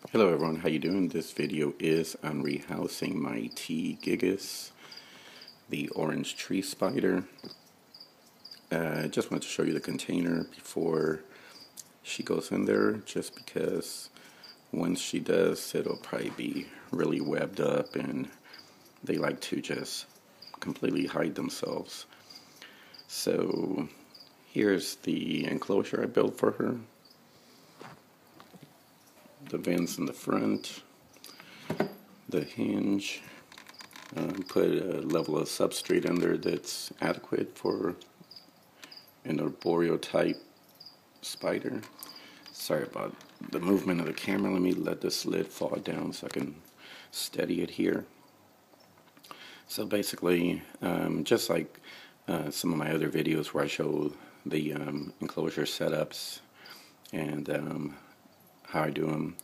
Hello everyone, how you doing? This video is on rehousing my gigas, the orange tree spider. I just wanted to show you the container before she goes in there, just because once she does, it'll probably be really webbed up and they like to just completely hide themselves. So here's the enclosure I built for her. The vents in the front, the hinge, put a level of substrate under that's adequate for an arboreal type spider. Sorry about the movement of the camera. Let me let this lid fall down so I can steady it here. So basically, just like some of my other videos where I show the enclosure setups and how I do them,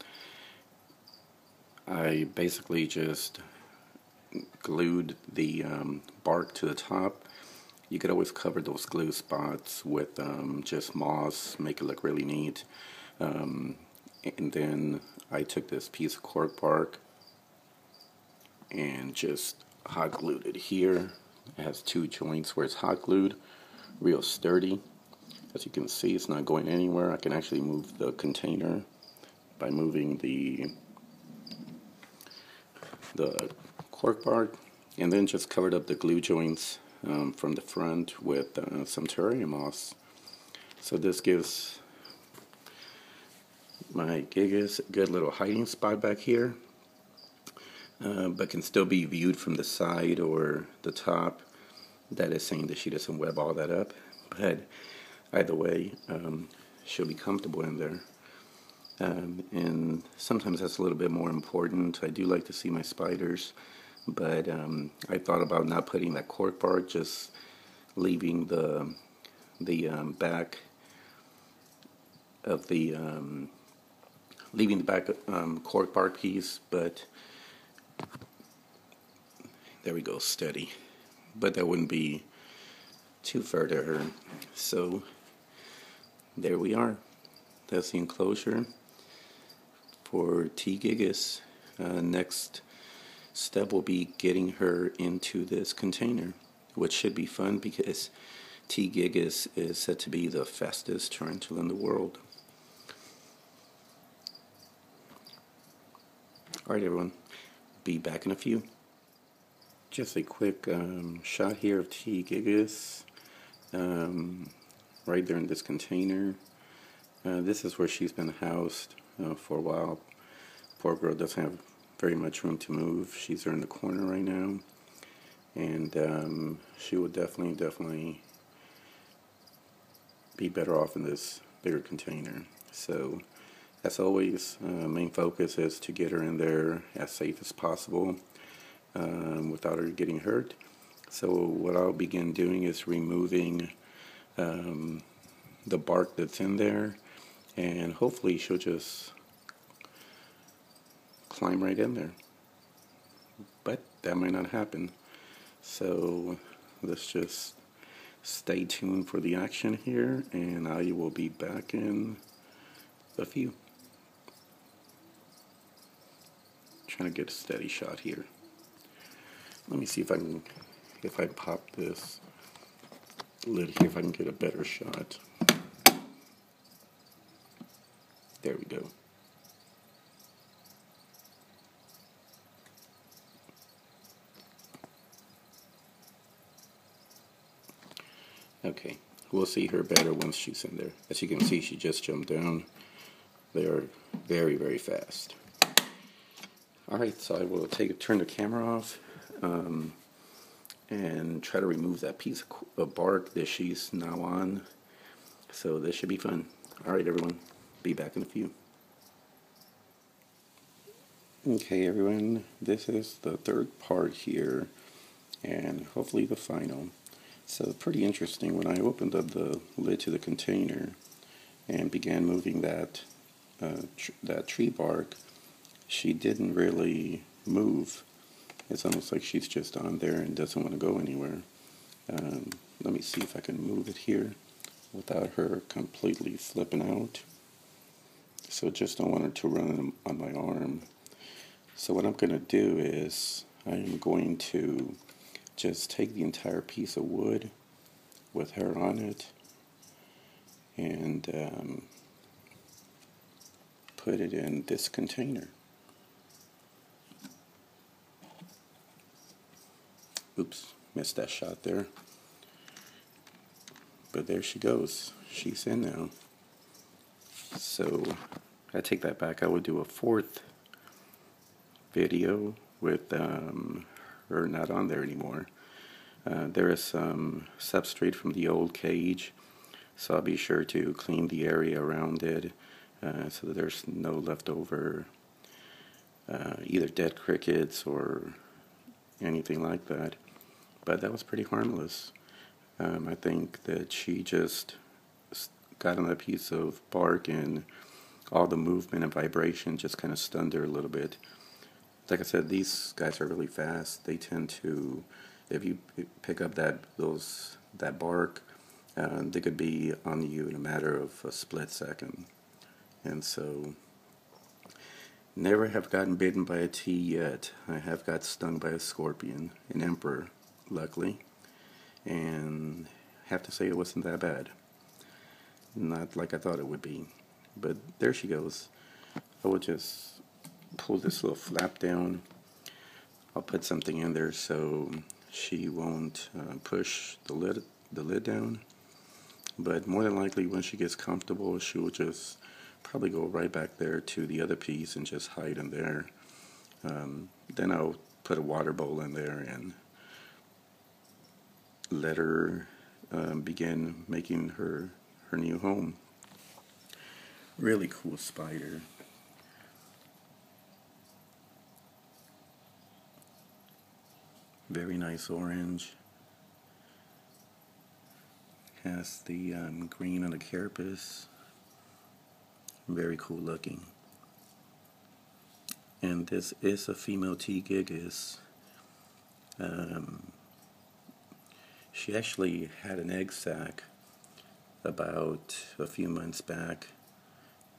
I basically just glued the bark to the top. You could always cover those glue spots with just moss, make it look really neat. And then I took this piece of cork bark and just hot glued it here. It has two joints where it's hot glued, real sturdy. As you can see, it's not going anywhere. I can actually move the container by moving the cork bark, and then just covered up the glue joints from the front with some terrarium moss. So this gives my gigas a good little hiding spot back here, but can still be viewed from the side or the top. That is saying that she doesn't web all that up, but either way, she'll be comfortable in there. And sometimes that's a little bit more important. I do like to see my spiders, but I thought about not putting that cork bark, just leaving the back of the cork bark piece. But there we go, steady. But that wouldn't be too fair to her. So there we are. That's the enclosure for gigas. Next step will be getting her into this container, which should be fun because gigas is said to be the fastest tarantula in the world. Alright everyone, be back in a few. Just a quick shot here of gigas right there in this container. This is where she's been housed for a while. Poor girl doesn't have very much room to move. She's there in the corner right now, and she would definitely be better off in this bigger container. So as always, main focus is to get her in there as safe as possible without her getting hurt. So what I'll begin doing is removing the bark that's in there, and hopefully she'll just climb right in there. But that might not happen. So let's just stay tuned for the action here, and I will be back in a few. Trying to get a steady shot here. Let me see if I pop this lid here, if I can get a better shot. There we go. Okay, we'll see her better once she's in there. As you can see, she just jumped down. They are very, very fast. Alright, so I will turn the camera off and try to remove that piece of bark that she's now on. So this should be fun. Alright everyone, be back in a few. Okay everyone, this is the third part here, and hopefully the final. So pretty interesting, when I opened up the lid to the container and began moving that tree bark, she didn't really move. It's almost like she's just on there and doesn't want to go anywhere. Let me see if I can move it here without her completely flipping out. So just don't want her to run on my arm. So what I'm going to do is I'm going to just take the entire piece of wood with her on it and put it in this container. Oops, missed that shot there. But there she goes. She's in now. So I take that back. I would do a fourth video with her not on there anymore. There is some substrate from the old cage, so I'll be sure to clean the area around it so that there's no leftover either dead crickets or anything like that. But that was pretty harmless. I think that she just got on a piece of bark and all the movement and vibration just kind of stunned her a little bit. Like I said, these guys are really fast. They tend to, if you pick up that bark, they could be on you in a matter of a split second. And so, never have gotten bitten by a T yet. I have got stung by a scorpion, an emperor, luckily. And have to say it wasn't that bad. Not like I thought it would be. But there she goes. I will just pull this little flap down. I'll put something in there so she won't push the lid down. But more than likely, when she gets comfortable, she will just probably go right back there to the other piece and just hide in there. Then I'll put a water bowl in there and let her begin making her new home. Really cool spider. Very nice orange. Has the green on the carapace. Very cool looking. And this is a female T. gigas. She actually had an egg sac about a few months back,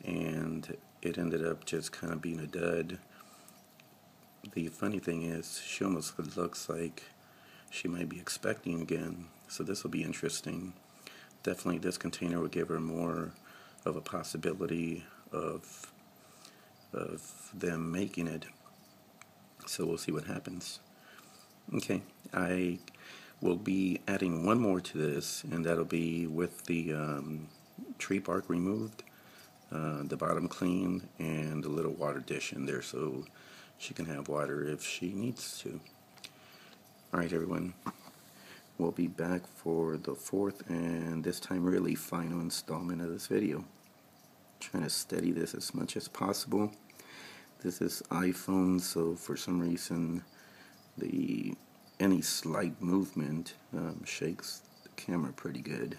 and it ended up just kind of being a dud. The funny thing is, she almost looks like she might be expecting again, so this will be interesting. Definitely this container will give her more of a possibility of them making it, so we'll see what happens. Okay, I will be adding one more to this, and that'll be with the tree bark removed, the bottom clean, and a little water dish in there so she can have water if she needs to. Alright everyone, we'll be back for the fourth and this time really final installment of this video. Trying to steady this as much as possible. This is iPhone, so for some reason any slight movement shakes the camera pretty good.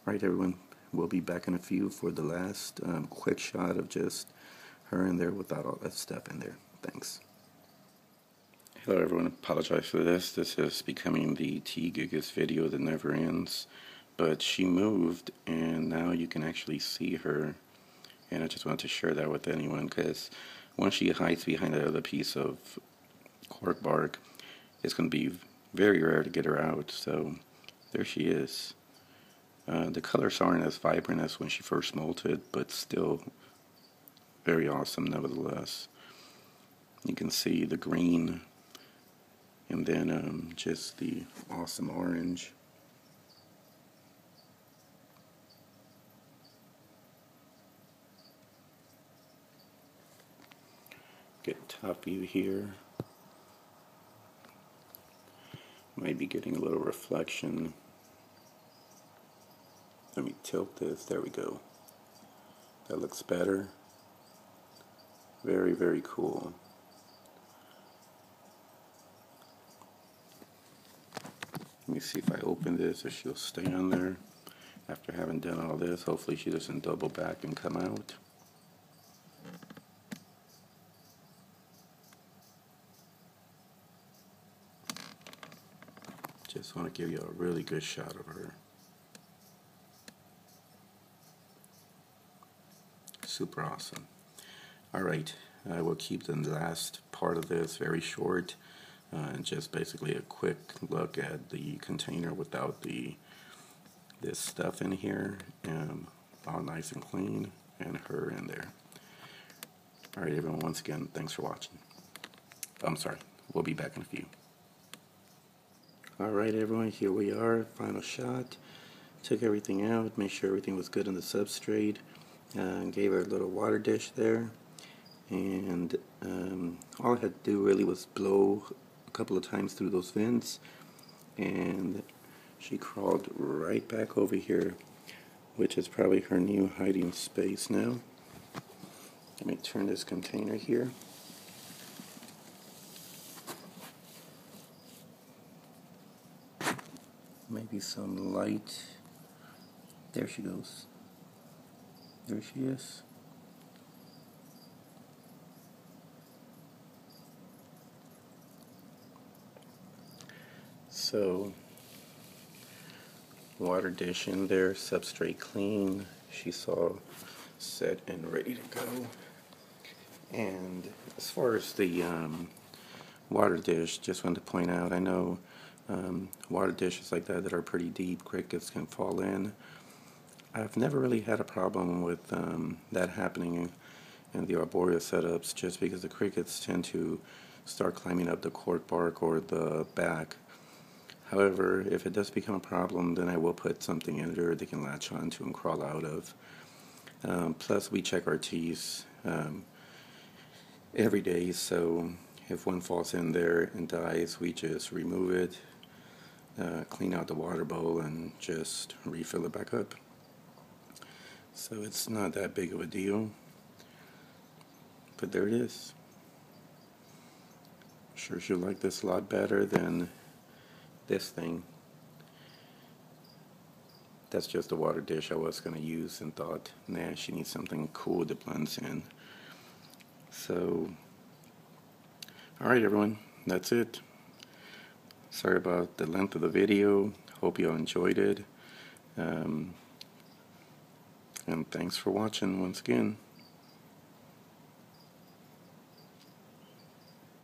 Alright everyone, we'll be back in a few for the last quick shot of just her in there without all that stuff in there. Thanks. Hello everyone, apologize for this. This is becoming the T. gigas video that never ends. But she moved and now you can actually see her. And I just wanted to share that with anyone because once she hides behind that other piece of cork bark, it's going to be very rare to get her out. So there she is. The colors aren't as vibrant as when she first molted, but still very awesome nevertheless. You can see the green and then just the awesome orange. Get top view here. Might be getting a little reflection. Let me tilt this. There we go. That looks better. Very, very cool. Let me see if I open this if she'll stay on there after having done all this. Hopefully she doesn't double back and come out. Just want to give you a really good shot of her. Super awesome. Alright, I will keep the last part of this very short, and just basically a quick look at the container without this stuff in here, all nice and clean, and her in there. Alright everyone, once again, thanks for watching. I'm sorry, we'll be back in a few. Alright everyone, here we are, final shot. Took everything out, made sure everything was good in the substrate, gave her a little water dish there, and all I had to do really was blow a couple of times through those vents, and she crawled right back over here, which is probably her new hiding space now. Let me turn this container here. Maybe some light. There she goes. There she is. So, water dish in there, substrate clean. She's all set and ready to go. And as far as the water dish, just wanted to point out, I know water dishes like that are pretty deep, crickets can fall in. I've never really had a problem with that happening in the arboreal setups, just because the crickets tend to start climbing up the cork bark or the back. However, if it does become a problem, then I will put something in there they can latch onto and crawl out of. Plus, we check our teeth every day, so if one falls in there and dies, we just remove it, clean out the water bowl, and just refill it back up. So it's not that big of a deal, but there it is. Sure she'll like this a lot better than this thing. That's just a water dish I was going to use and thought, nah, she needs something cool that blends in. So, alright everyone, that's it. Sorry about the length of the video. Hope you all enjoyed it. And thanks for watching once again.